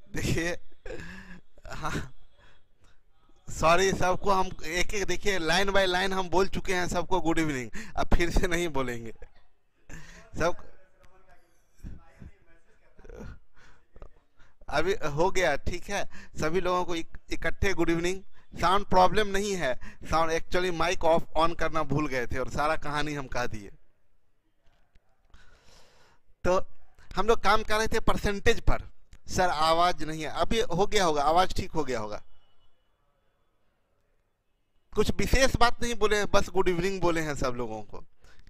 देखिए, हाँ, सॉरी सबको, हम एक एक देखिए लाइन बाय लाइन हम बोल चुके हैं सबको गुड इवनिंग, अब फिर से नहीं बोलेंगे सब। अभी हो गया, ठीक है। सभी लोगों को इकट्ठे गुड इवनिंग। साउंड प्रॉब्लम नहीं है, sound actually mic off on करना भूल गए थे और सारा कहानी हम कह दिए। तो हम लोग काम कर रहे थे परसेंटेज पर। सर आवाज नहीं है, अभी हो गया होगा, आवाज ठीक हो गया होगा। कुछ विशेष बात नहीं बोले हैं, बस गुड इवनिंग बोले हैं सब लोगों को,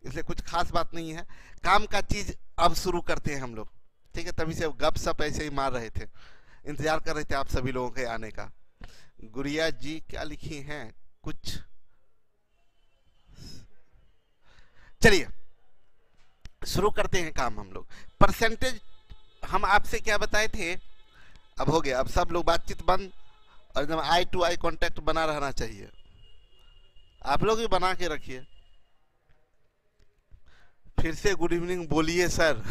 इसलिए कुछ खास बात नहीं है। काम का चीज अब शुरू करते हैं हम लोग, ठीक है। तभी से गप सप ऐसे ही मार रहे थे, इंतजार कर रहे थे आप सभी लोगों के आने का। गुड़िया जी क्या लिखी हैं कुछ, चलिए शुरू करते हैं काम हम लोग। परसेंटेज हम आपसे क्या बताए थे, अब हो गया, अब सब लोग बातचीत बंद और एकदम आई टू आई कांटेक्ट बना रहना चाहिए। आप लोग भी बना के रखिए। फिर से गुड इवनिंग बोलिए सर।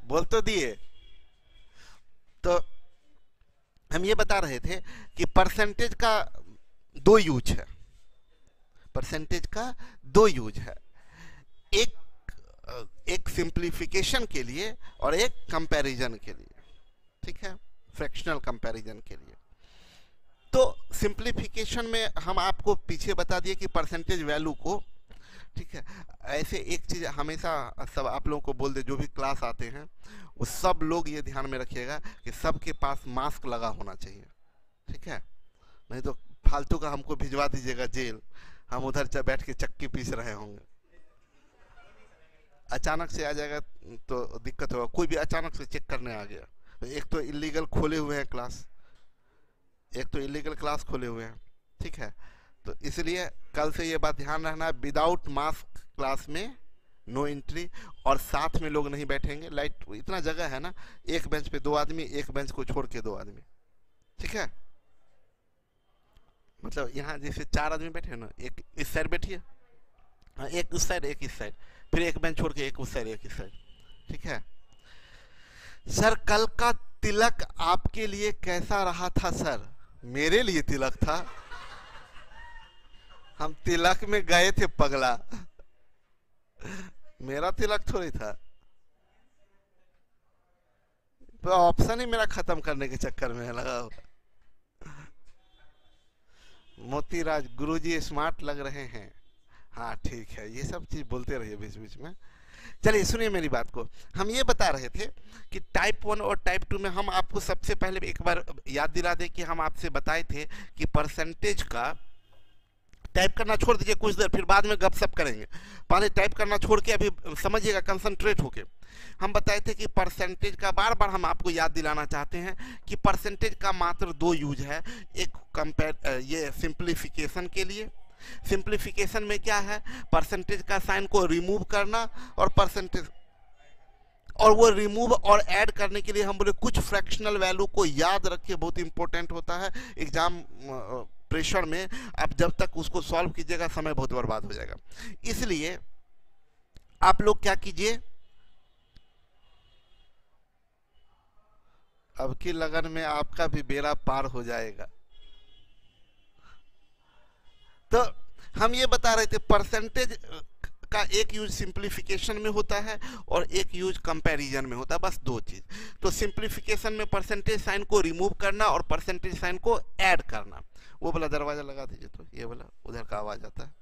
बोल तो दिए। तो हम ये बता रहे थे कि परसेंटेज का दो यूज है, परसेंटेज का दो यूज है, एक एक सिंप्लीफिकेशन के लिए और एक कंपैरिजन के लिए, ठीक है, फ्रैक्शनल कंपैरिजन के लिए। तो सिंप्लीफिकेशन में हम आपको पीछे बता दिए कि परसेंटेज वैल्यू को, ठीक है, ऐसे एक चीज हमेशा सब आप लोगों को बोल दे, जो भी क्लास आते हैं वो सब लोग ये ध्यान में रखिएगा कि सबके पास मास्क लगा होना चाहिए, ठीक है। नहीं तो फालतू का हमको भिजवा दीजिएगा जेल, हम उधर बैठ के चक्की पीस रहे होंगे। अचानक से आ जाएगा तो दिक्कत होगा, कोई भी अचानक से चेक करने आ गया, तो एक तो इलीगल खोले हुए हैं क्लास, एक तो इलीगल क्लास खोले हुए हैं, ठीक है। तो इसलिए कल से ये बात ध्यान रखना, विदाउट मास्क क्लास में नो एंट्री, और साथ में लोग नहीं बैठेंगे। लाइट इतना जगह है ना, एक बेंच पे दो आदमी, एक बेंच को छोड़ के दो आदमी, ठीक है। मतलब यहाँ जैसे चार आदमी बैठे ना, एक इस साइड बैठिए, हाँ, एक उस साइड एक इस साइड, फिर एक बेंच छोड़ के एक उस साइड एक इस साइड, ठीक है। सर कल का तिलक आपके लिए कैसा रहा था सर? मेरे लिए तिलक था, हम तिलक में गए थे पगला, मेरा तिलक थोड़ी था। तो ऑप्शन ही मेरा खत्म करने के चक्कर में लगा हुआ। मोतीराज गुरुजी स्मार्ट लग रहे हैं, हाँ ठीक है, ये सब चीज बोलते रहिए बीच बीच में। चलिए सुनिए मेरी बात को, हम ये बता रहे थे कि टाइप 1 और टाइप 2 में हम आपको सबसे पहले एक बार याद दिला दें कि हम आपसे बताए थे कि परसेंटेज का, टाइप करना छोड़ दीजिए कुछ देर, फिर बाद में गपशप करेंगे, पहले टाइप करना छोड़ के अभी समझिएगा कंसंट्रेट होके। हम बताए थे कि परसेंटेज का बार बार हम आपको याद दिलाना चाहते हैं कि परसेंटेज का मात्र दो यूज है, एक कंपेयर, ये सिंप्लीफिकेशन के लिए। सिंप्लीफिकेशन में क्या है, परसेंटेज का साइन को रिमूव करना, और परसेंटेज, और वो रिमूव और ऐड करने के लिए हम बोले कुछ फ्रैक्शनल वैल्यू को याद रखिए, बहुत इंपॉर्टेंट होता है एग्जाम प्रेशर में। आप जब तक उसको सॉल्व कीजिएगा समय बहुत बर्बाद हो जाएगा, इसलिए आप लोग क्या कीजिए, अब की लगन में आपका भी बेड़ा पार हो जाएगा। तो हम ये बता रहे थे परसेंटेज का एक यूज सिंप्लीफिकेशन में होता है और एक यूज कंपैरिजन में होता है, बस दो चीज। तो सिंप्लीफिकेशन में परसेंटेज साइन को रिमूव करना और परसेंटेज साइन को ऐड करना। वो वाला दरवाजा लगा दीजिए, तो ये वाला उधर का आवाज आता है।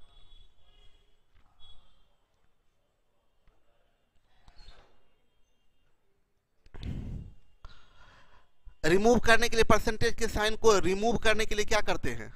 रिमूव करने के लिए, परसेंटेज के साइन को रिमूव करने के लिए क्या करते हैं,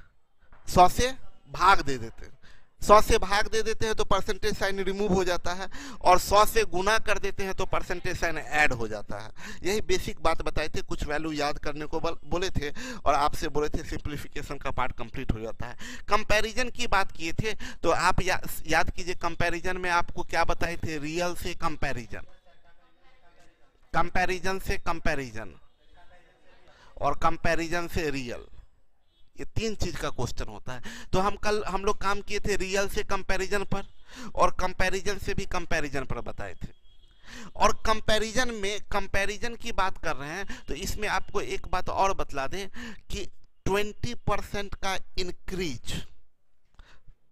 100 से भाग दे देते हैं। 100 से भाग दे देते हैं तो परसेंटेज साइन रिमूव हो जाता है, और 100 से गुना कर देते हैं तो परसेंटेज साइन ऐड हो जाता है। यही बेसिक बात बताए थे, कुछ वैल्यू याद करने को बोले थे और आपसे बोले थे सिंप्लीफिकेशन का पार्ट कंप्लीट हो जाता है। कंपैरिजन की बात किए थे तो आप याद कीजिए, कंपैरिजन में आपको क्या बताए थे, रियल से कंपैरिजन, कंपैरिजन से कंपैरिजन, और कंपैरिजन से रियल, ये तीन चीज का क्वेश्चन होता है। तो हम लोग काम किए थे रियल से कंपैरिजन पर, और कंपैरिजन से भी कंपैरिजन पर बताए थे। और कंपैरिजन में, कंपैरिजन की बात कर रहे हैं तो इसमें आपको एक बात और बतला दें कि 20% का इंक्रीज,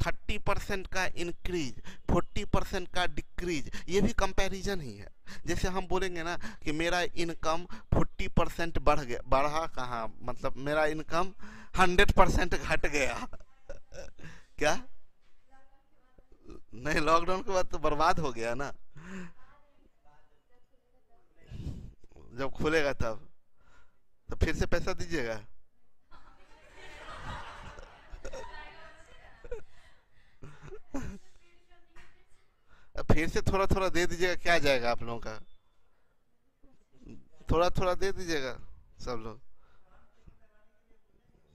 30% का इंक्रीज, 40% का डिक्रीज, ये भी कंपैरिजन ही है। जैसे हम बोलेंगे ना कि मेरा इनकम 40% बढ़ गया, बढ़ा कहाँ, मतलब मेरा इनकम 100% घट गया क्या? नहीं, लॉकडाउन के बाद तो बर्बाद हो गया ना, जब खुलेगा तब तो फिर से पैसा दीजिएगा। अब फिर से थोड़ा थोड़ा दे दीजिएगा, क्या जाएगा आप लोगों का, थोड़ा थोड़ा दे दीजिएगा सब लोग।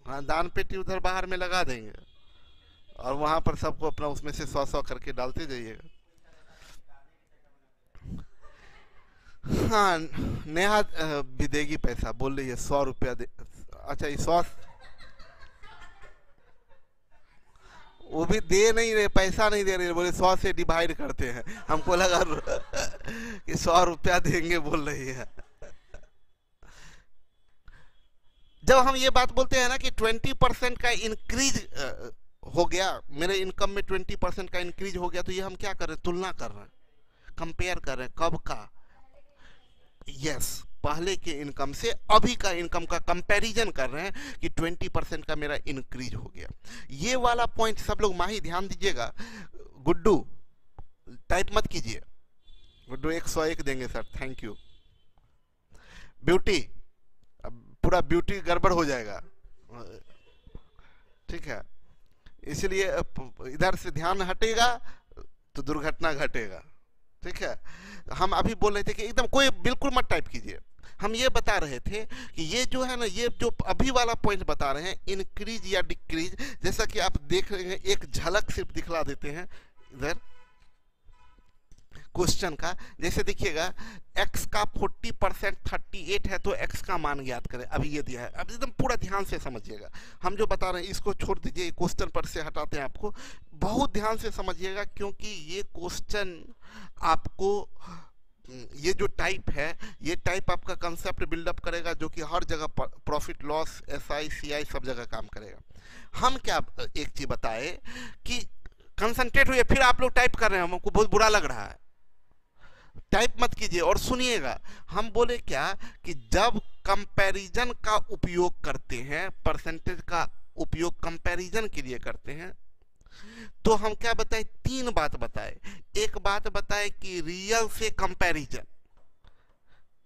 हाँ, दान पेटी उधर बाहर में लगा देंगे और वहां पर सबको अपना उसमें से 100-100 करके डालते जाइएगा। हाँ, नेहा भी देगी पैसा, बोल रही है 100 रुपया दे। अच्छा, ये 100 वो भी दे नहीं रहे, पैसा नहीं दे रहे, बोले 100 से डिवाइड करते हैं। हमको लगा कि 100 रुपया देंगे बोल रही है। जब हम ये बात बोलते हैं ना कि 20% का इंक्रीज हो गया, मेरे इनकम में 20% का इंक्रीज हो गया, तो ये हम क्या कर रहे हैं? तुलना कर रहे हैं, कंपेयर कर रहे हैं। कब का? यस, पहले के इनकम से अभी का इनकम का कंपैरिजन कर रहे हैं कि 20% का मेरा इंक्रीज हो गया। ये वाला पॉइंट सब लोग माही ध्यान दीजिएगा। गुड्डू टाइप मत कीजिए, गुड्डू 101 देंगे सर, थैंक यू। ब्यूटी, अब पूरा ब्यूटी गड़बड़ हो जाएगा, ठीक है, इसलिए इधर से ध्यान हटेगा तो दुर्घटना घटेगा, ठीक है। हम अभी बोल रहे थे कि एकदम कोई बिल्कुल मत टाइप कीजिए। हम ये बता रहे थे कि ये जो है ना, ये जो अभी वाला पॉइंट बता रहे हैं, इंक्रीज या डिक्रीज, जैसा कि आप देख रहे हैं, एक झलक सिर्फ दिखला देते हैं इधर क्वेश्चन का। जैसे देखिएगा, x का 40% 38 है, तो x का मान ज्ञात करें। अभी ये दिया है, अब एकदम पूरा ध्यान से समझिएगा। हम जो बता रहे हैं इसको छोड़ दीजिए, क्वेश्चन पर से हटाते हैं, आपको बहुत ध्यान से समझिएगा, क्योंकि ये क्वेश्चन आपको, ये जो टाइप है, ये टाइप आपका कंसेप्ट बिल्डअप करेगा, जो कि हर जगह प्रॉफिट लॉस, SI CI सब जगह काम करेगा। हम क्या एक चीज बताए कि कंसंट्रेट हुए, फिर आप लोग टाइप कर रहे हैं, हमको बहुत बुरा लग रहा है, टाइप मत कीजिए और सुनिएगा। हम बोले क्या कि जब कंपैरिजन का उपयोग करते हैं, परसेंटेज का उपयोग कंपैरिजन के लिए करते हैं, तो हम क्या बताए? 3 बात बताए। एक बात बताए कि रियल से कंपैरिजन,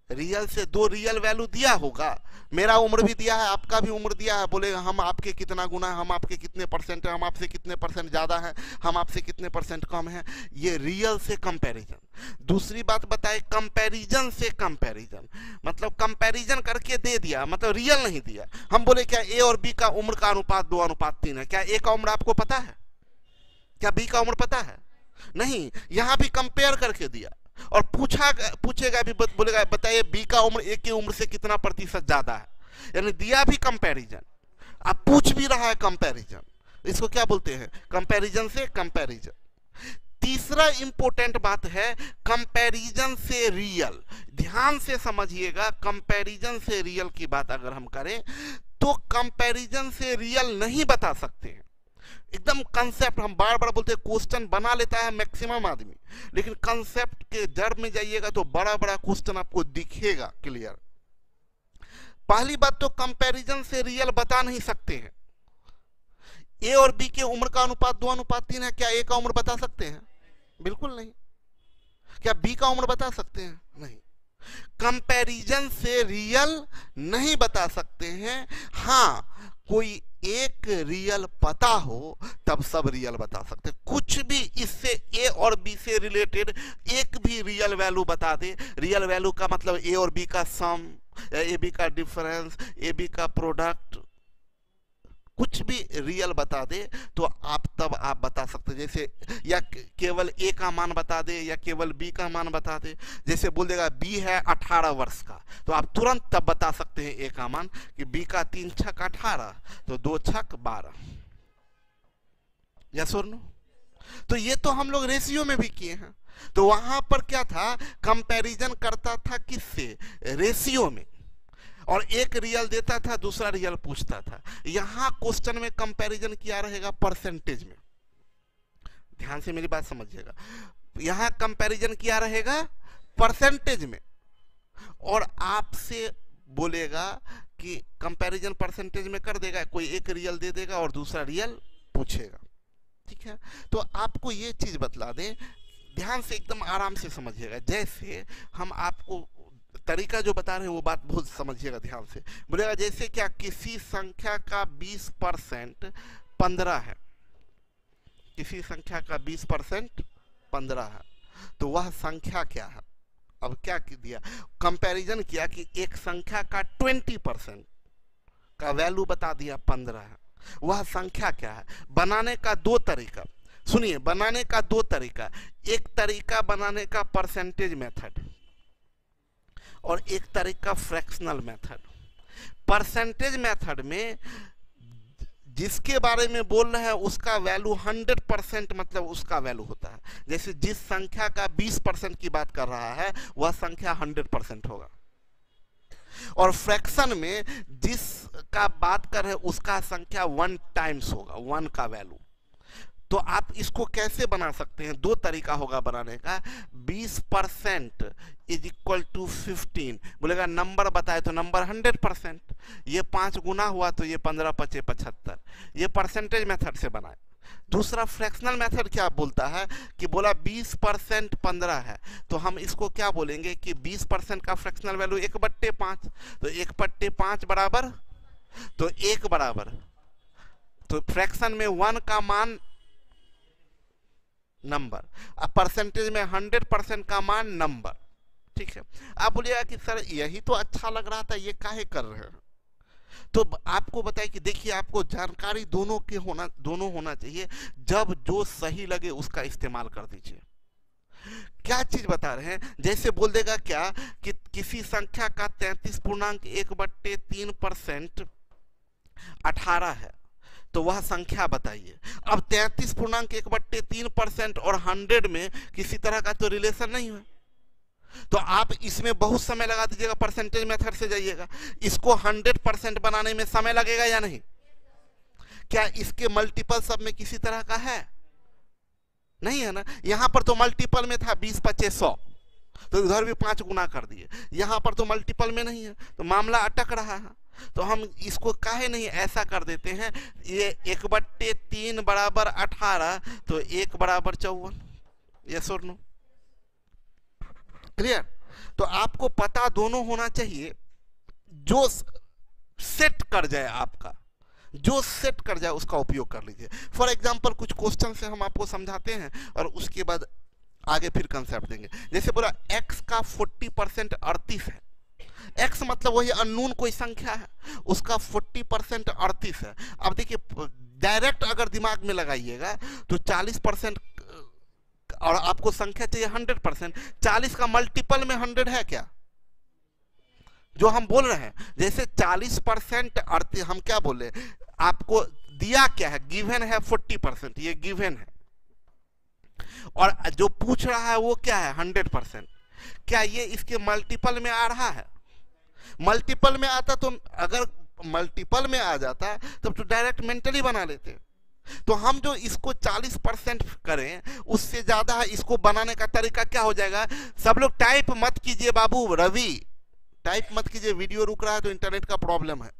रियल से 2 रियल वैल्यू दिया होगा, मेरा उम्र भी दिया है, आपका भी उम्र दिया है, बोले हम आपके कितना गुना है, हम आपके कितने परसेंट है, हम आपसे कितने परसेंट ज्यादा है, हम आपसे कितने परसेंट कम है, ये रियल से कंपैरिजन। दूसरी बात बताए कंपैरिजन से कंपैरिजन, मतलब कंपैरिजन करके दे दिया, मतलब रियल नहीं दिया। हम बोले क्या ए और बी का उम्र का अनुपात 2:3 है, क्या ए का उम्र आपको पता है? क्या बी का उम्र पता है? नहीं, यहां भी कंपेयर करके दिया और पूछेगा भी, बोलेगा बताइए बी का उम्र ए की उम्र से कितना प्रतिशत ज्यादा है, यानी दिया भी कंपैरिजन, अब पूछ भी रहा है कंपैरिजन। इसको क्या बोलते हैं? कंपैरिजन से कंपैरिजन। तीसरा इंपॉर्टेंट बात है कंपैरिजन से रियल। ध्यान से समझिएगा, कंपैरिजन से रियल की बात अगर हम करें तो कंपैरिजन से रियल नहीं बता सकते हैं। एकदम कंसेप्ट, हम बार बार बोलते हैं, क्वेश्चन बना लेता है मैक्सिमम आदमी, लेकिन कंसेप्ट के जड़ में जाइएगा तो बड़ा बड़ा क्वेश्चन आपको दिखेगा क्लियर। पहली बात तो कंपैरिजन से रियल बता नहीं सकते हैं। ए और बी के उम्र का अनुपात 2:3 है, क्या ए का उम्र बता सकते हैं? बिल्कुल नहीं। क्या बी का उम्र बता सकते हैं? नहीं। कंपैरिजन से रियल नहीं बता सकते हैं। हाँ, कोई एक रियल पता हो तब सब रियल बता सकते हैं। कुछ भी इससे ए और बी से रिलेटेड एक भी रियल वैल्यू बता दे, रियल वैल्यू का मतलब ए और बी का सम, ए बी का डिफरेंस, ए बी का प्रोडक्ट, कुछ भी रियल बता दे तो तब आप बता सकते हैं। जैसे या केवल ए का मान बता दे या केवल बी का मान बता दे। जैसे बोल देगा बी है 18 वर्ष का, तो आप तुरंत तब बता सकते हैं ए का मान कि बी का 3 छक 18, तो 2 छक 12। यस और नो? तो ये तो हम लोग रेशियो में भी किए हैं। तो वहां पर क्या था, कंपैरिजन करता था किससे, रेशियो में, और एक रियल देता था, दूसरा रियल पूछता था। यहां क्वेश्चन में कंपैरिजन किया रहेगा परसेंटेज में, ध्यान से मेरी बात समझिएगा। यहां कंपैरिजन किया रहेगा परसेंटेज में, और आपसे बोलेगा कि कंपैरिजन परसेंटेज में कर देगा, कोई एक रियल दे देगा और दूसरा रियल पूछेगा। ठीक है, तो आपको ये चीज बतला दें, ध्यान से एकदम आराम से समझिएगा। जैसे हम आपको तरीका जो बता रहे हैं वो बात बहुत समझिएगा ध्यान से। बोलेगा जैसे क्या, किसी संख्या का 20% 15 है, किसी संख्या का 20% 15 है, तो वह संख्या क्या है। अब क्या दिया, कंपैरिजन किया कि एक संख्या का 20% का वैल्यू बता दिया 15 है, वह संख्या क्या है। बनाने का दो तरीका, सुनिए, बनाने का दो तरीका, एक तरीका बनाने का परसेंटेज मेथड और एक तरीका फ्रैक्शनल मेथड। परसेंटेज मेथड में जिसके बारे में बोल रहे हैं उसका वैल्यू 100% मतलब उसका वैल्यू होता है। जैसे जिस संख्या का 20% की बात कर रहा है वह संख्या 100% होगा, और फ्रैक्शन में जिसका बात कर रहे हैं उसका संख्या 1 टाइम्स होगा, 1 का वैल्यू। तो आप इसको कैसे बना सकते हैं, दो तरीका होगा बनाने का। 20% इज इक्वल टू 15, बोलेगा नंबर बताए तो नंबर 100%, ये 5 गुना हुआ तो ये 15 पचे 75, ये परसेंटेज मेथड से बनाए। दूसरा फ्रैक्शनल मेथड क्या बोलता है कि बोला 20% 15 है, तो हम इसको क्या बोलेंगे कि 20% का फ्रैक्शनल वैल्यू 1/5, तो 1/5 बराबर, तो 1 बराबर, तो फ्रैक्शन में 1 का मान नंबर, अब परसेंटेज में 100% का मान नंबर। ठीक है, आप बोलिएगा कि सर यही तो अच्छा लग रहा था, ये काहे कर रहे हैं। तो आपको बताए कि देखिए, आपको जानकारी दोनों होना चाहिए, जब जो सही लगे उसका इस्तेमाल कर दीजिए। क्या चीज बता रहे हैं, जैसे बोल देगा क्या कि किसी संख्या का 33.1/3% 18 है, तो वह संख्या बताइए। अब 33.1/3% और 100 में किसी तरह का तो रिलेशन नहीं है, तो आप इसमें बहुत समय लगा दीजिएगा, परसेंटेज मेथड से जाइएगा। इसको 100% बनाने में समय लगेगा या नहीं, क्या इसके मल्टीपल सब में किसी तरह का है, नहीं है ना। यहां पर तो मल्टीपल में था 20 25 100, तो इधर भी 5 गुना कर दिए। यहां पर तो मल्टीपल में नहीं है, तो मामला अटक रहा है। तो हम इसको काहे नहीं ऐसा कर देते हैं, ये 1/3 बराबर 18, तो 1 बराबर 54, यस और नो, क्लियर। तो आपको पता दोनों होना चाहिए, जो सेट कर जाए, आपका जो सेट कर जाए उसका उपयोग कर लीजिए। फॉर एग्जांपल कुछ क्वेश्चन से हम आपको समझाते हैं और उसके बाद आगे फिर कंसेप्ट देंगे। जैसे बोला x का 40% 38 है, x मतलब वही अननोन कोई संख्या है, उसका 40% 38 है। अब देखिए, डायरेक्ट अगर दिमाग में लगाइएगा तो 40%, और आपको संख्या चाहिए 100%, 40 का मल्टीपल में 100 है क्या, जो हम बोल रहे हैं। जैसे 40% 38, हम क्या बोले, आपको दिया क्या है, गिवन है 40%, ये गिवन है, और जो पूछ रहा है वो क्या है 100%। क्या ये इसके मल्टीपल में आ रहा है, मल्टीपल में आता तो, अगर मल्टीपल में आ जाता तब तो डायरेक्ट मेंटली बना लेते। तो हम जो इसको 40% करें, उससे ज्यादा है, इसको बनाने का तरीका क्या हो जाएगा। सब लोग टाइप मत कीजिए बाबू, रवि टाइप मत कीजिए, वीडियो रुक रहा है तो इंटरनेट का प्रॉब्लम है।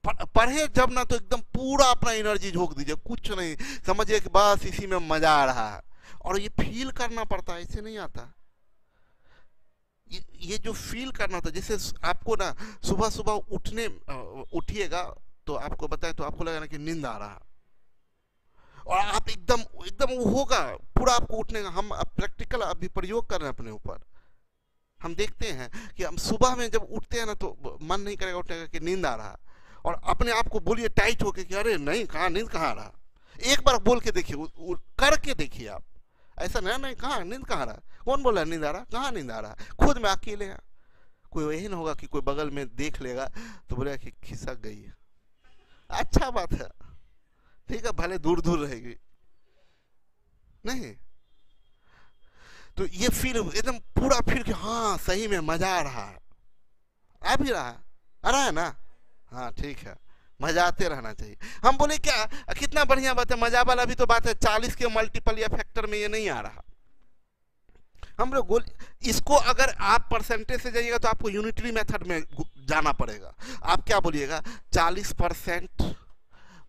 पढ़े जब ना तो एकदम पूरा अपना एनर्जी झोंक दीजिए, कुछ नहीं समझिए कि बस इसी में मजा आ रहा है, और ये फील करना पड़ता है, इससे नहीं आता। ये जो फील करना होता है, जैसे आपको ना सुबह सुबह उठिएगा तो आपको बताए तो आपको लगेगा कि नींद आ रहा है, और आप एकदम एकदम होगा पूरा आपको उठने का। हम प्रैक्टिकल अभी प्रयोग कर रहे हैं अपने ऊपर। हम देखते हैं कि हम सुबह में जब उठते हैं ना तो मन नहीं करेगा उठने का कि नींद आ रहा है, और अपने आप को बोलिए टाइट होके कि अरे नहीं, कहाँ नींद कहाँ आ रहा। एक बार बोल के देखिए, करके देखिए आप, ऐसा नहीं कहाँ नींद कहाँ रहा, कौन बोला नींद आ रहा, कहाँ नींद आ रहा, खुद में अकेले हैं। कोई यही ना होगा कि कोई बगल में देख लेगा तो बोलेगा कि खिसक गई है, अच्छा बात है, ठीक है, भले दूर दूर रहेगी, नहीं। तो ये फील एकदम पूरा फील कि हाँ सही में मजा आ रहा है, आ भी रहा है, आ रहा है ना। हाँ ठीक है, मजा आते रहना चाहिए। हम बोले क्या, कितना बढ़िया बात है, मजा वाला भी तो बात है, 40 के मल्टीपल या फैक्टर में ये नहीं आ रहा। हम लोग इसको अगर आप परसेंटेज से जाइएगा तो आपको यूनिटरी मेथड में जाना पड़ेगा। आप क्या बोलिएगा, 40%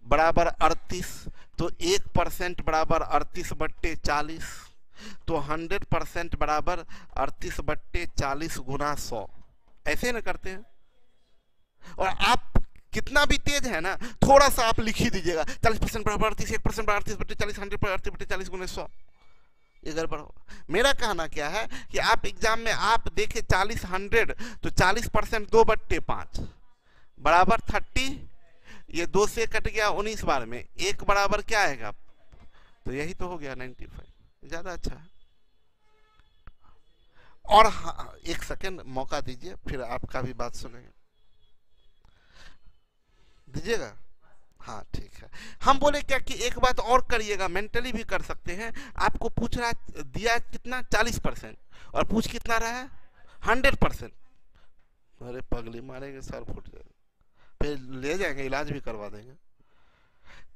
बराबर 38, तो 1% बराबर 38/40, तो 100% बराबर 38/40 गुना 100, ऐसे ना करते हैं। और आप कितना भी तेज है ना, थोड़ा सा आप लिख ही दीजिएगा, 40% बराबर 38, 1% बराबर 38/40, 100/38/40 गुना 100, ये गड़बड़ हो। मेरा कहना क्या है कि आप एग्जाम में आप देखें 40 100, तो 40% 2/5 बराबर 30, ये 2 से कट गया 19 बार में, 1 बराबर क्या आएगा, तो यही तो हो गया 95, ज्यादा अच्छा है। और हाँ, एक सेकंड मौका दीजिए, फिर आपका भी बात सुनेंगे, दीजिएगा। हाँ ठीक है। हम बोले क्या कि एक बात और करिएगा, मेंटली भी कर सकते हैं। आपको पूछ रहा दिया कितना 40%, और पूछ कितना रहा है 100%। अरे पगली मारेंगे, सर फूट जाएगा, फिर ले जाएंगे, इलाज भी करवा देंगे।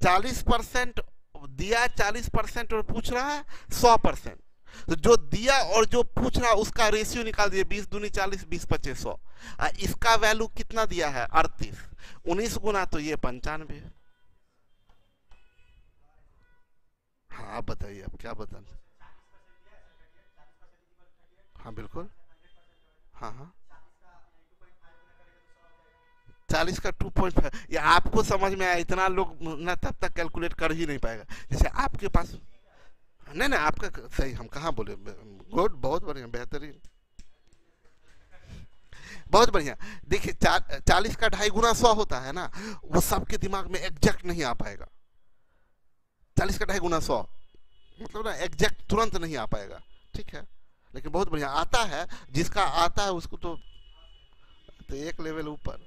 40% दिया, 40% और पूछ रहा है 100%, तो जो दिया और जो पूछ रहा है उसका रेशियो निकाल दिए, 20 दूनी 40, 20 पचे 100। इसका वैल्यू कितना दिया है 38, 19 गुना तो ये 95। हाँ आप बताइए, आप क्या बताना। हाँ बिल्कुल, हाँ हाँ, 40 का 2.5, ये आपको समझ में आया, इतना लोग ना तब तक कैलकुलेट कर ही नहीं पाएगा। जैसे आपके पास, नहीं नहीं आपका सही, हम कहाँ बोले, गुड, बहुत बढ़िया, बेहतरीन, बहुत बढ़िया। देखिए 40 का 2.5 गुना 100 होता है ना, वो सबके दिमाग में एग्जैक्ट नहीं आ पाएगा। 40 का 2.5 गुना 100 मतलब ना एग्जैक्ट तुरंत नहीं आ पाएगा, ठीक है, लेकिन बहुत बढ़िया आता है। जिसका आता है उसको तो एक लेवल ऊपर।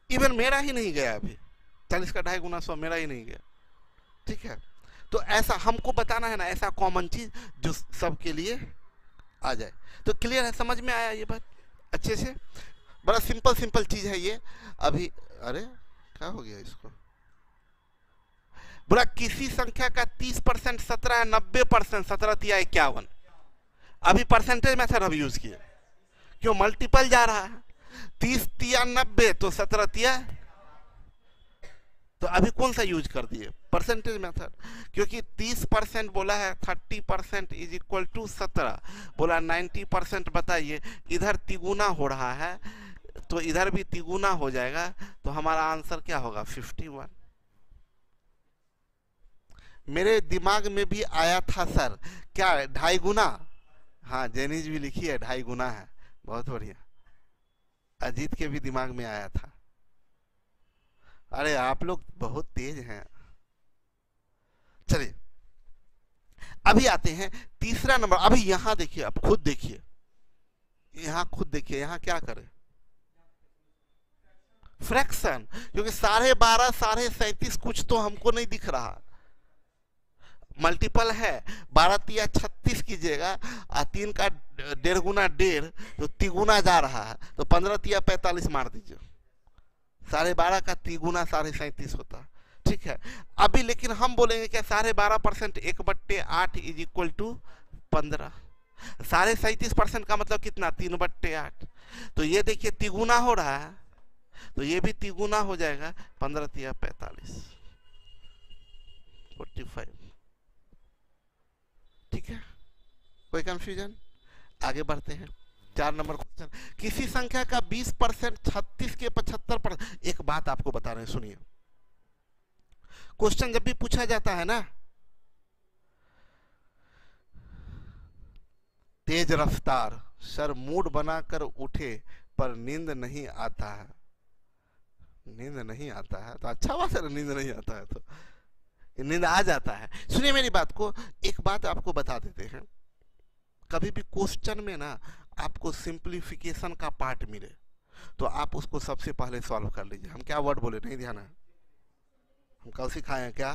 इवन मेरा ही नहीं गया अभी, 40 का 2.5 गुना 100 मेरा ही नहीं गया, ठीक है। तो ऐसा हमको बताना है ना, ऐसा कॉमन चीज जो सबके लिए आ जाए। तो क्लियर है, समझ में आया ये बात अच्छे से, बड़ा सिंपल सिंपल चीज है ये। अभी अरे क्या हो गया इसको, बोला किसी संख्या का 30% 17 है, 90% 17 तिया 51। अभी परसेंटेज मेथड हम यूज किए, क्यों, मल्टीपल जा रहा है, 30 तिया 90, तो 17 तिया, तो अभी कौन सा यूज कर दिए, परसेंटेज मेथड, क्योंकि 30% बोला है, 30% इज इक्वल टू 17, बोला 90% बताइए, इधर तिगुना हो रहा है तो इधर भी तिगुना हो जाएगा, तो हमारा आंसर क्या होगा 51। मेरे दिमाग में भी आया था सर, क्या 2.5 गुना, हाँ जेनीज भी लिखी है 2.5 गुना है, बहुत बढ़िया। अजीत के भी दिमाग में आया था। अरे आप लोग बहुत तेज हैं। चलिए अभी आते हैं तीसरा नंबर। अभी यहां देखिए, आप खुद देखिए, यहां खुद देखिए, यहां क्या करें, फ्रैक्शन, क्योंकि 12.5 37.5 कुछ तो हमको नहीं दिख रहा, मल्टीपल है, 12 तिया 36 कीजिएगा, और 3 का 1.5 गुना 1.5, तो तिगुना जा रहा है, तो 15 तिया 45 मार दीजिए, 12.5 का तिगुना 37.5 होता है, ठीक है। अभी लेकिन हम बोलेंगे क्या, 12.5% 1/8 इज इक्वल टू 15, 37.5% का मतलब कितना 3/8, तो ये देखिए तिगुना हो रहा है, तो ये भी तिगुना हो जाएगा, 15 तिया 45, 45, ठीक है। कोई कंफ्यूजन, आगे बढ़ते हैं। 4 नंबर क्वेश्चन, किसी संख्या का 20% 36 के 75%। एक बात आपको बता रहे हैं, सुनिए, क्वेश्चन जब भी पूछा जाता है ना, तेज रफ्तार, सर मूड बनाकर उठे पर नींद नहीं आता है, नींद नहीं आता है तो अच्छा बात है, नींद नहीं आता है तो नींद आ जाता है। सुनिए मेरी बात को, एक बात आपको बता देते हैं, कभी भी क्वेश्चन में ना आपको सिंप्लीफिकेशन का पार्ट मिले तो आप उसको सबसे पहले सॉल्व कर लीजिए। हम क्या वर्ड बोले, नहीं ध्यान है, हम कल सिखाए हैं क्या,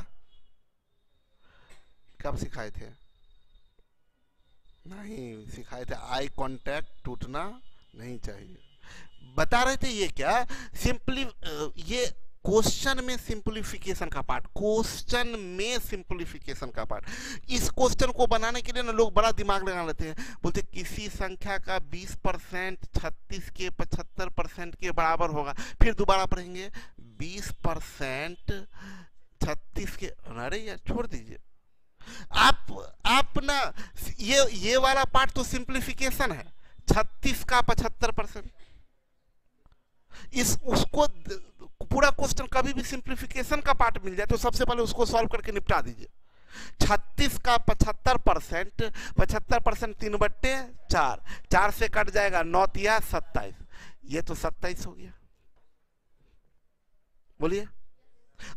कब सिखाए थे? नहीं सिखाए थे, आई कांटेक्ट टूटना नहीं चाहिए। बता रहे थे ये क्या, सिंपली ये क्वेश्चन में सिंपलीफिकेशन का पार्ट, क्वेश्चन में सिंपलीफिकेशन का पार्ट। इस क्वेश्चन को बनाने के लिए ना लोग बड़ा दिमाग लगा लेते हैं, बोलते किसी संख्या का 20% 36 के 75% के बराबर होगा। फिर दोबारा पढ़ेंगे 20% 36 के, अरे यार छोड़ दीजिए आप ना, ये वाला पार्ट तो सिंपलीफिकेशन है, 36 का 75%। इस उसको पूरा क्वेश्चन कभी भी सिंपलीफिकेशन का पार्ट मिल जाए तो सबसे पहले उसको सॉल्व करके निपटा दीजिए। 36 का 75%, 75% 3/4, 4 से कट जाएगा 9 या 27, ये तो 27 हो गया। बोलिए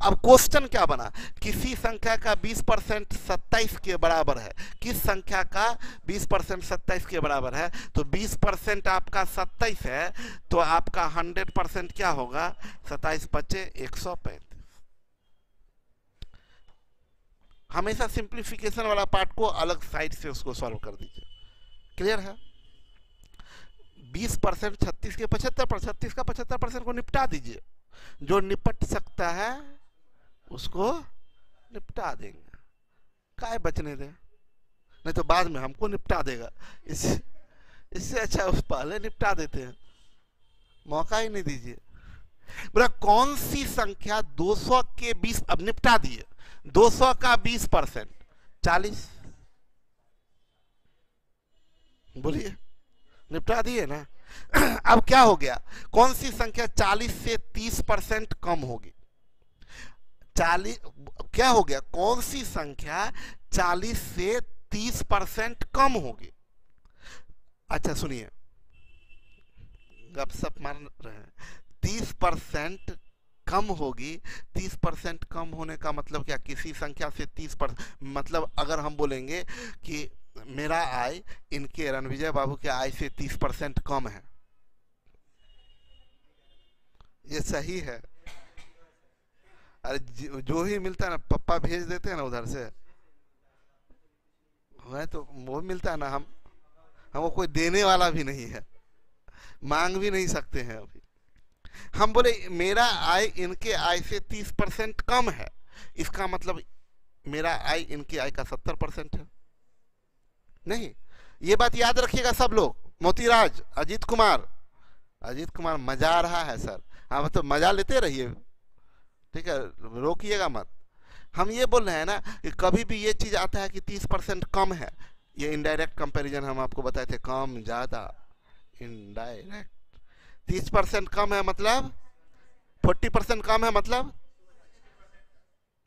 अब क्वेश्चन क्या बना, किसी संख्या का 20% 27 के बराबर है। किस संख्या का 20% 27 के बराबर है? तो 20% आपका 27 है, तो आपका 100% क्या होगा? 27 बचे 135। हमेशा सिंप्लीफिकेशन वाला पार्ट को अलग साइड से उसको सॉल्व कर दीजिए। क्लियर है? 20% 36 के 75%, 36 का 75% को निपटा दीजिए। जो निपट सकता है उसको निपटा देंगे, काय बचने दे, नहीं तो बाद में हमको निपटा देगा। इससे अच्छा उस पहले निपटा देते हैं, मौका ही नहीं दीजिए। बोला कौन सी संख्या 200 के 20, अब निपटा दिए, 200 का 20% 40, बोलिए निपटा दिए ना। अब क्या हो गया, कौन सी संख्या 40 से 30% कम होगी? 40 क्या हो गया, कौन सी संख्या 40 से 30% कम होगी? अच्छा सुनिए, गपशप मार रहे हैं, 30% कम होगी। 30% कम होने का मतलब क्या, किसी संख्या से 30%, मतलब अगर हम बोलेंगे कि मेरा आय इनके रणविजय बाबू के आय से 30% कम है, ये सही है? अरे जो ही मिलता है ना पप्पा भेज देते हैं ना उधर से, वह तो वो मिलता है ना, हमको कोई देने वाला भी नहीं है, मांग भी नहीं सकते हैं अभी। हम बोले मेरा आय इनके आय से 30% कम है, इसका मतलब मेरा आय इनके आय का 70% है। नहीं, ये बात याद रखिएगा सब लोग। मोतीराज, अजीत कुमार मजा आ रहा है सर, हाँ तो मजा लेते रहिए, ठीक है, रोकिएगा मत। हम ये बोल रहे हैं ना कि कभी भी ये चीज आता है कि 30% कम है, ये इनडायरेक्ट कंपैरिजन हम आपको बताए थे, कम ज्यादा इनडायरेक्ट। 30% कम है मतलब 40% कम है मतलब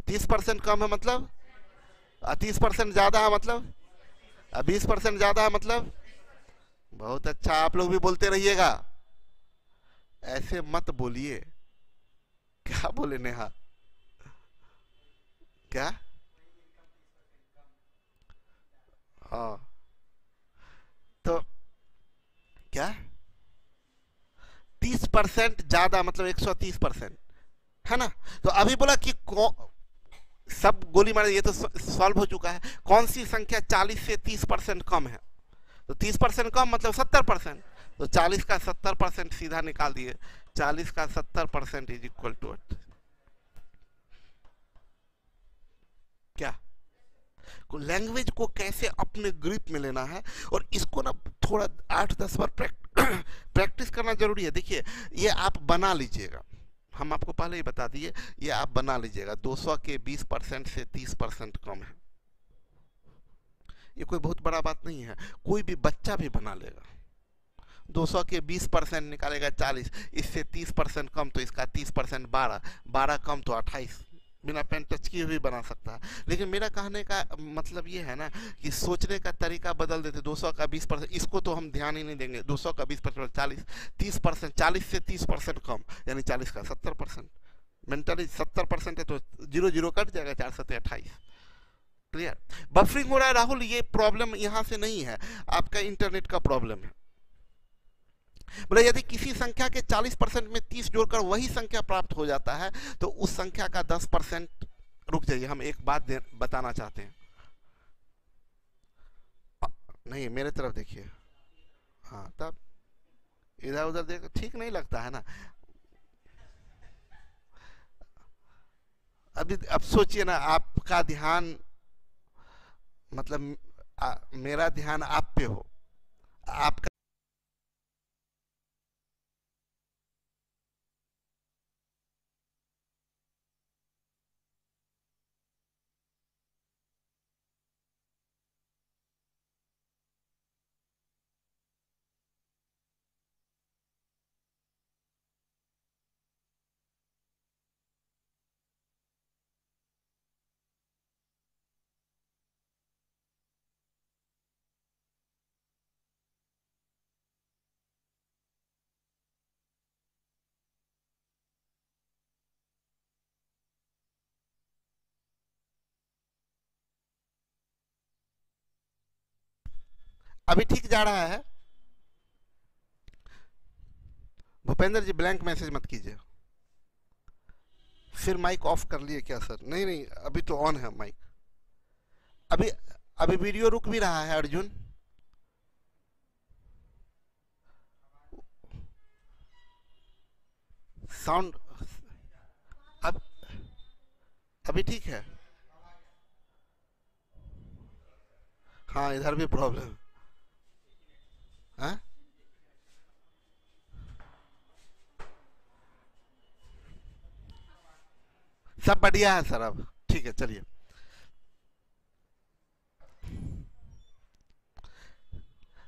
30% कम है मतलब 30% ज्यादा है मतलब 20% ज्यादा है मतलब। बहुत अच्छा, आप लोग भी बोलते रहिएगा, ऐसे मत बोलिए। क्या बोले नेहा, क्या? हाँ तो क्या 30% ज्यादा मतलब 130% है ना। तो अभी बोला कि सब गोली मारे, ये तो सॉल्व हो चुका है। कौन सी संख्या 40 से 30% कम है? तो 30% कम मतलब 70%, तो 40 का 70% सीधा निकाल दिए, 40 का 70% इज इक्वल टू क्या? लैंग्वेज को कैसे अपने ग्रिप में लेना है, और इसको ना थोड़ा 8-10 बार प्रैक्टिस करना जरूरी है। देखिए ये आप बना लीजिएगा, हम आपको पहले ही बता दिए, ये आप बना लीजिएगा। 200 के 20% से 30% कम है, ये कोई बहुत बड़ा बात नहीं है, कोई भी बच्चा भी बना लेगा। 200 के 20% निकालेगा 40, इससे 30% कम तो इसका 30% 12 कम तो 28, बिना पेन टच किए भी बना सकता है। लेकिन मेरा कहने का मतलब ये है ना कि सोचने का तरीका बदल देते। 200 का 20%, इसको तो हम ध्यान ही नहीं देंगे। 200 का 20% 40, 30%, 40 से 30% कम यानी 40 का 70%। मेंटली 70% है तो 0 कट जाएगा, 4 से 28। क्लियर? बफरिंग हो रहा है राहुल, ये प्रॉब्लम यहां से नहीं है, आपका इंटरनेट का प्रॉब्लम है। बोले यदि किसी संख्या के 40% में 30 जोड़कर वही संख्या प्राप्त हो जाता है तो उस संख्या का 10%, रुक जाइए हम एक बात बताना चाहते हैं। नहीं, मेरे तरफ देखिए। हाँ, तब इधर उधर देख, ठीक नहीं लगता है ना। अभी अब सोचिए ना, आपका ध्यान मतलब मेरा ध्यान आप पे हो, आपका। अभी ठीक जा रहा है। भूपेंद्र जी, ब्लैंक मैसेज मत कीजिए। फिर माइक ऑफ कर लिए क्या सर? नहीं नहीं, अभी तो ऑन है माइक। अभी अभी वीडियो रुक भी रहा है अर्जुन। साउंड अब अभी ठीक है। हाँ, इधर भी प्रॉब्लम। हाँ, सब बढ़िया है सर। अब ठीक है, चलिए।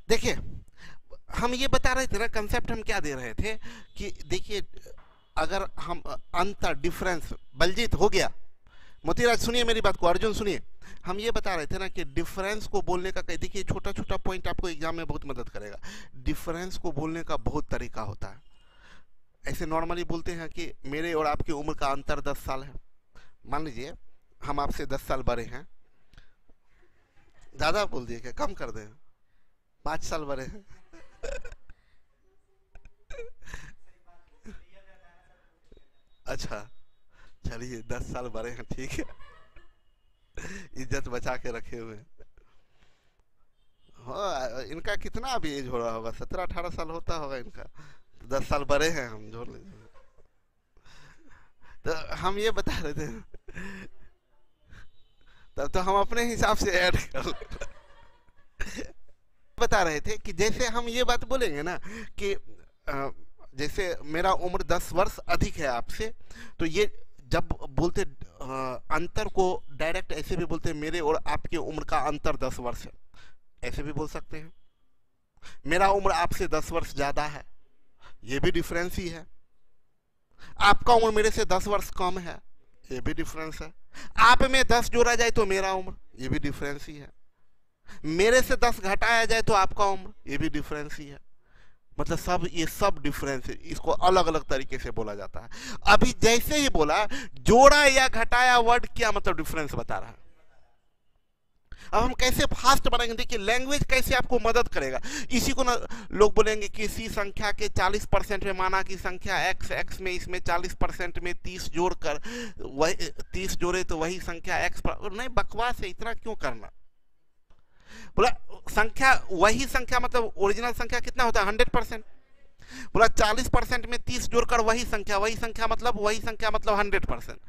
देखिए, हम ये बता रहे थे ना, कंसेप्ट हम क्या दे रहे थे कि देखिए, अगर हम अंतर, डिफरेंस, बलजीत हो गया। मोतीराज सुनिए मेरी बात को, अर्जुन सुनिए। हम ये बता रहे थे ना कि डिफरेंस को बोलने का, देखिए छोटा छोटा पॉइंट आपको एग्जाम में बहुत मदद करेगा। डिफरेंस को बोलने का बहुत तरीका होता है। ऐसे नॉर्मली बोलते हैं कि मेरे और आपकी उम्र का अंतर 10 साल है। मान लीजिए हम आपसे 10 साल बड़े हैं। ज़्यादा बोल दिए क्या? कम कर दें? 5 साल बड़े हैं। अच्छा, चलिए 10 साल बड़े हैं, ठीक है। इज्जत बचा के रखे हुए हैं। हो, इनका कितना अभी एज हो रहा होगा? 17-18 साल होता होगा इनका। 10 साल बड़े हैं, हम जोड़ लेते। तो हम ये बता रहे थे, तब तो हम अपने हिसाब से ऐड कर बता रहे थे कि जैसे हम ये बात बोलेंगे ना कि जैसे मेरा उम्र 10 वर्ष अधिक है आपसे, तो ये जब बोलते अंतर को डायरेक्ट ऐसे भी बोलते हैं, मेरे और आपके उम्र का अंतर 10 वर्ष है, ऐसे भी बोल सकते हैं। मेरा उम्र आपसे 10 वर्ष ज्यादा है, ये भी डिफरेंस ही है। आपका उम्र मेरे से 10 वर्ष कम है, ये भी डिफरेंस है। आप में 10 जोड़ा जाए तो मेरा उम्र, ये भी डिफरेंस ही है। मेरे से 10 घटाया जाए तो आपका उम्र, ये भी डिफरेंस ही है। मतलब सब, ये सब डिफरेंस है, इसको अलग अलग तरीके से बोला जाता है। अभी जैसे ही बोला, जोड़ा या घटाया वर्ड क्या मतलब डिफरेंस बता रहा है। अब हम कैसे फास्ट बनाएंगे? देखिए, लैंग्वेज कैसे आपको मदद करेगा। इसी को ना लोग बोलेंगे किसी संख्या के 40% में माना की संख्या x, x में इसमें 40% में 30 जोड़कर वही 30 जोड़े तो वही संख्या x पर। नहीं, बकवास है, इतना क्यों करना। बोला संख्या, वही संख्या मतलब ओरिजिनल संख्या कितना होता है? 100%। बोला 40% में 30 जोड़कर वही संख्या मतलब वही संख्या मतलब 100%।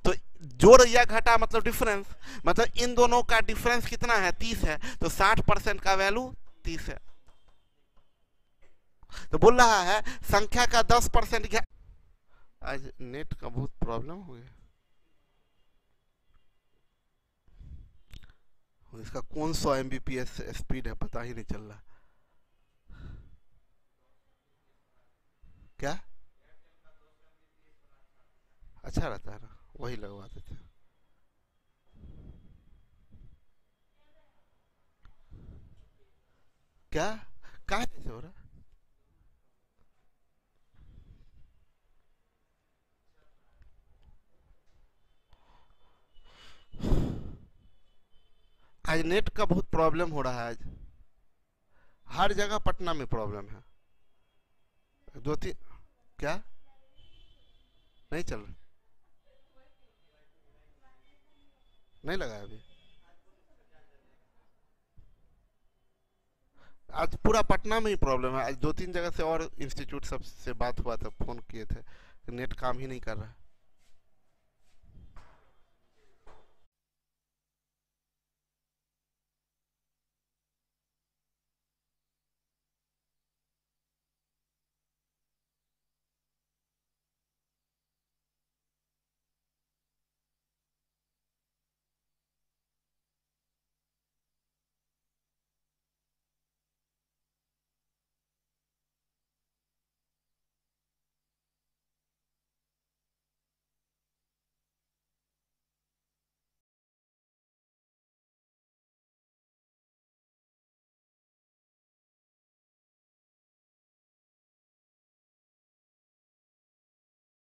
तो जोड़ या घटा मतलब डिफरेंस, मतलब इन दोनों का डिफरेंस कितना है? 30 है, तो 60% का वैल्यू 30 है। तो बोल रहा है संख्या का 10% क्या। आज नेट का बहुत प्रॉब्लम हो गया। इसका कौन सा एमबीपीएस स्पीड है पता ही नहीं चल रहा। क्या? अच्छा रहता है ना, वही लगवा देते। क्या? कहा ऐसे हो रहा? आज नेट का बहुत प्रॉब्लम हो रहा है आज। हर जगह पटना में प्रॉब्लम है। दो तीन। क्या? नहीं चल रहा? नहीं लगा है अभी? आज पूरा पटना में ही प्रॉब्लम है। आज 2-3 जगह से और इंस्टीट्यूट सब से बात हुआ था, फ़ोन किए थे, नेट काम ही नहीं कर रहा है।